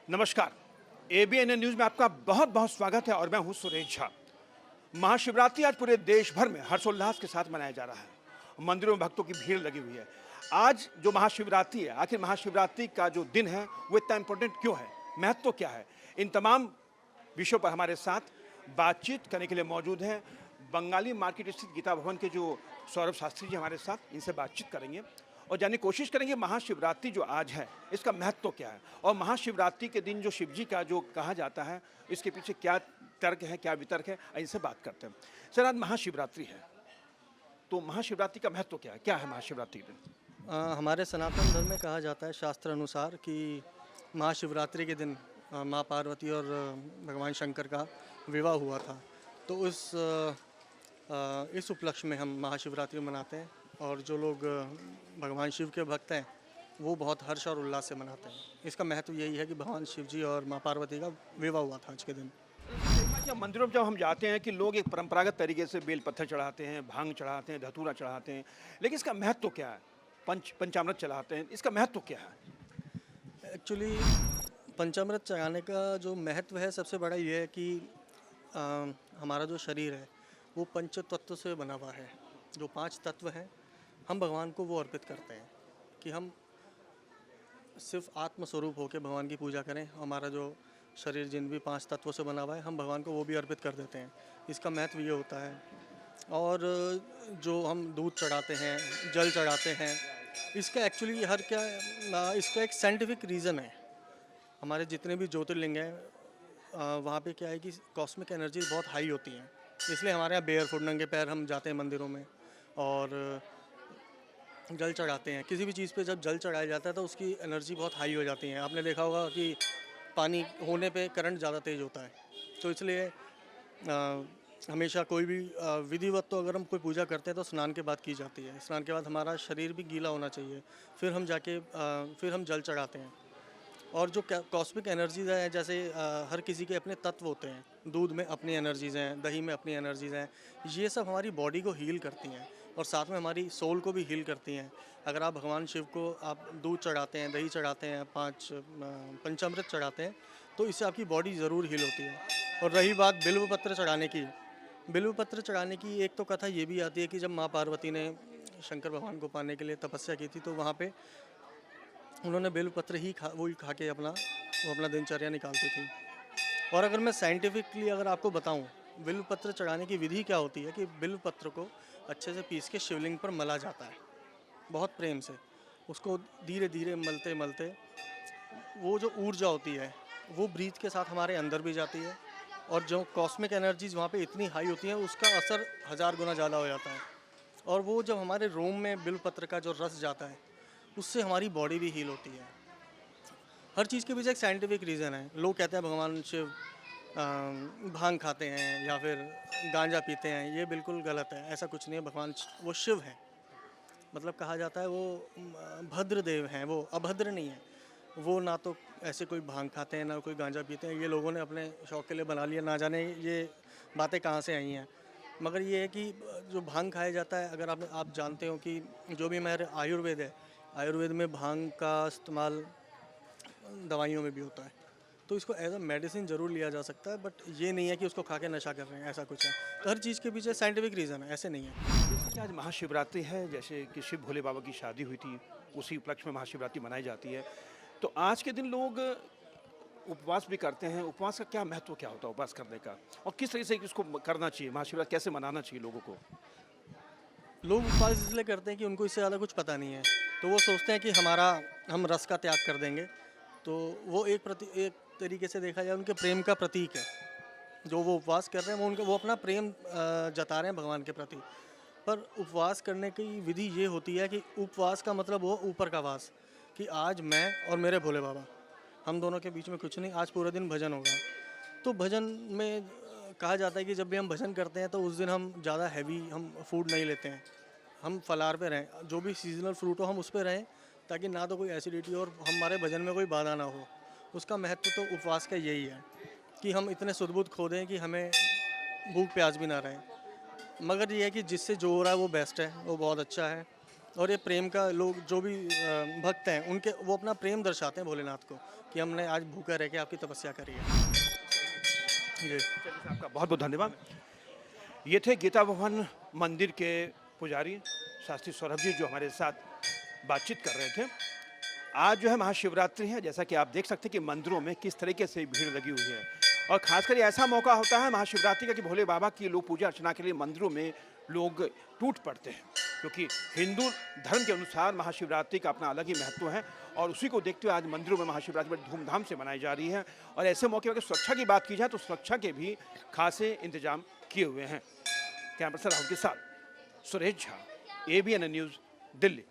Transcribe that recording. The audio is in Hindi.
नमस्कार। एबीएन न्यूज में आपका बहुत बहुत स्वागत है और मैं हूं सुरेश झा। महाशिवरात्रि आज पूरे देश भर में हर्षोल्लास के साथ मनाया जा रहा है। मंदिरों में भक्तों की भीड़ लगी हुई है। आज जो महाशिवरात्रि है, आखिर महाशिवरात्रि का जो दिन है वो इतना इंपॉर्टेंट क्यों है, महत्व क्या है, इन तमाम विषयों पर हमारे साथ बातचीत करने के लिए मौजूद हैं बंगाली मार्केट स्थित गीता भवन के जो सौरभ शास्त्री जी हमारे साथ, इनसे बातचीत करेंगे और जानने की कोशिश करेंगे महाशिवरात्रि जो आज है इसका महत्व क्या है और महाशिवरात्रि के दिन जो शिव जी का जो कहा जाता है इसके पीछे क्या तर्क है, क्या वितर्क है, इनसे बात करते हैं। सर, आज महाशिवरात्रि है तो महाशिवरात्रि का महत्व क्या है महाशिवरात्रि दिन? हमारे सनातन धर्म में कहा जाता है शास्त्र अनुसार कि महाशिवरात्रि के दिन माँ पार्वती और भगवान शंकर का विवाह हुआ था। तो इस उपलक्ष्य में हम महाशिवरात्रि मनाते हैं और जो लोग भगवान शिव के भक्त हैं वो बहुत हर्ष और उल्लास से मनाते हैं। इसका महत्व यही है कि भगवान शिव जी और माँ पार्वती का विवाह हुआ था आज के दिन। क्या मंदिरों में जब हम जाते हैं कि लोग एक परंपरागत तरीके से बेल पत्थर चढ़ाते हैं, भांग चढ़ाते हैं, धतूरा चढ़ाते हैं, लेकिन इसका महत्व क्या है? पंचामृत चढ़ाते हैं, इसका महत्व क्या है? एक्चुअली पंचामृत चढ़ाने का जो महत्व है सबसे बड़ा ये है कि हमारा जो शरीर है वो पंच तत्व से बना हुआ है। जो 5 तत्व हैं हम भगवान को वो अर्पित करते हैं कि हम सिर्फ आत्मस्वरूप होकर भगवान की पूजा करें। हमारा जो शरीर जिन भी 5 तत्वों से बना हुआ है हम भगवान को वो भी अर्पित कर देते हैं। इसका महत्व ये होता है। और जो हम दूध चढ़ाते हैं, जल चढ़ाते हैं, इसका एक्चुअली इसका एक साइंटिफिक रीज़न है। हमारे जितने भी ज्योतिर्लिंग हैं वहाँ पे क्या है कि कॉस्मिक एनर्जी बहुत हाई होती है। इसलिए हमारे यहाँ बेयर फुट नंगे पैर हम जाते हैं मंदिरों में और जल चढ़ाते हैं। किसी भी चीज़ पे जब जल चढ़ाया जाता है तो उसकी एनर्जी बहुत हाई हो जाती है। आपने देखा होगा कि पानी होने पे करंट ज़्यादा तेज़ होता है। तो इसलिए हमेशा कोई भी विधिवत तो अगर हम कोई पूजा करते हैं तो स्नान के बाद की जाती है। स्नान के बाद हमारा शरीर भी गीला होना चाहिए, फिर हम जल चढ़ाते हैं। और जो कॉस्मिक एनर्जीज़ हैं जैसे हर किसी के अपने तत्व होते हैं। दूध में अपनी एनर्जीज़ हैं, दही में अपनी एनर्जीज़ हैं। ये सब हमारी बॉडी को हील करती हैं और साथ में हमारी सोल को भी हील करती हैं। अगर आप भगवान शिव को आप दूध चढ़ाते हैं, दही चढ़ाते हैं, 5 पंचामृत चढ़ाते हैं तो इससे आपकी बॉडी ज़रूर हील होती है। और रही बात बिल्व पत्र चढ़ाने की, बिल्व पत्र चढ़ाने की एक तो कथा ये भी आती है कि जब माँ पार्वती ने शंकर भगवान को पाने के लिए तपस्या की थी तो वहाँ पे उन्होंने बिल्व पत्र ही खा के अपना दिनचर्या निकालती थी। और अगर मैं साइंटिफिकली अगर आपको बताऊं बिल्व पत्र चढ़ाने की विधि क्या होती है कि बिल्व पत्र को अच्छे से पीस के शिवलिंग पर मला जाता है बहुत प्रेम से। उसको धीरे धीरे मलते मलते वो जो ऊर्जा होती है वो ब्रीथ के साथ हमारे अंदर भी जाती है और जो कॉस्मिक एनर्जीज वहाँ पे इतनी हाई होती हैं उसका असर 1000 गुना ज़्यादा हो जाता है। और वो जब हमारे रोम में बिल्व पत्र का जो रस जाता है उससे हमारी बॉडी भी हील होती है। हर चीज़ के पीछे एक साइंटिफिक रीज़न है। लोग कहते हैं भगवान शिव भांग खाते हैं या फिर गांजा पीते हैं, ये बिल्कुल गलत है। ऐसा कुछ नहीं है। भगवान वो शिव हैं, मतलब कहा जाता है वो भद्र देव हैं, वो अभद्र नहीं है। वो ना तो ऐसे कोई भांग खाते हैं ना कोई गांजा पीते हैं। ये लोगों ने अपने शौक़ के लिए बना लिया, ना जाने ये बातें कहाँ से आई हैं। मगर ये है कि जो भांग खाया जाता है, अगर आप जानते हो कि जो भी हमारे आयुर्वेद है, आयुर्वेद में भांग का इस्तेमाल दवाइयों में भी होता है। तो इसको एज अ मेडिसिन ज़रूर लिया जा सकता है, बट ये नहीं है कि उसको खा के नशा कर रहे हैं, ऐसा कुछ है। तो हर चीज़ के पीछे साइंटिफिक रीज़न है, ऐसे नहीं है। जैसे कि आज महाशिवरात्रि है, जैसे कि शिव भोले बाबा की शादी हुई थी, उसी उपलक्ष्य में महाशिवरात्रि मनाई जाती है। तो आज के दिन लोग उपवास भी करते हैं। उपवास का क्या महत्व, क्या होता है उपवास करने का और किस तरीके से इसको करना चाहिए, महाशिवरात्रि कैसे मनाना चाहिए लोगों को? लोग उपवास इसलिए करते हैं कि उनको इससे ज़्यादा कुछ पता नहीं है। तो वो सोचते हैं कि हम रस का त्याग कर देंगे। तो वो एक तरीके से देखा जाए उनके प्रेम का प्रतीक है। जो वो उपवास कर रहे हैं वो अपना प्रेम जता रहे हैं भगवान के प्रति। पर उपवास करने की विधि ये होती है कि उपवास का मतलब वो ऊपर का वास, कि आज मैं और मेरे भोले बाबा, हम दोनों के बीच में कुछ नहीं, आज पूरे दिन भजन होगा। तो भजन में कहा जाता है कि जब भी हम भजन करते हैं तो उस दिन हम ज़्यादा हैवी हम फूड नहीं लेते हैं। हम फलाहार पे रहें, जो भी सीजनल फ्रूट हो हम उस पे रहें, ताकि ना तो कोई एसिडिटी और हमारे भजन में कोई बाधा ना हो। उसका महत्व तो उपवास का यही है कि हम इतने सुध-बुध खो दें कि हमें भूख प्यास भी ना रहे। मगर ये है कि जिससे जो हो रहा है वो बेस्ट है, वो बहुत अच्छा है। और ये प्रेम का लोग जो भी भक्त हैं उनके वो अपना प्रेम दर्शाते हैं भोलेनाथ को कि हमने आज भूखा रह के आपकी तपस्या करी है। जी चलिए साहब, आपका बहुत बहुत धन्यवाद। ये थे गीता भवन मंदिर के पुजारी शास्त्री सौरभ जी जो हमारे साथ बातचीत कर रहे थे। आज जो है महाशिवरात्रि है, जैसा कि आप देख सकते हैं कि मंदिरों में किस तरीके से भीड़ लगी हुई है और खासकर ये ऐसा मौका होता है महाशिवरात्रि का कि भोले बाबा की लोग पूजा अर्चना के लिए मंदिरों में लोग टूट पड़ते हैं, क्योंकि हिंदू धर्म के अनुसार महाशिवरात्रि का अपना अलग ही महत्व है और उसी को देखते हुए आज मंदिरों में महाशिवरात्रि बड़ी धूमधाम से मनाई जा रही है। और ऐसे मौके पर सुरक्षा की बात की जाए तो सुरक्षा के भी खासे इंतजाम किए हुए हैं। कैमरा पर्सन राहुल के साथ सुरेश झा, ABN न्यूज़, दिल्ली।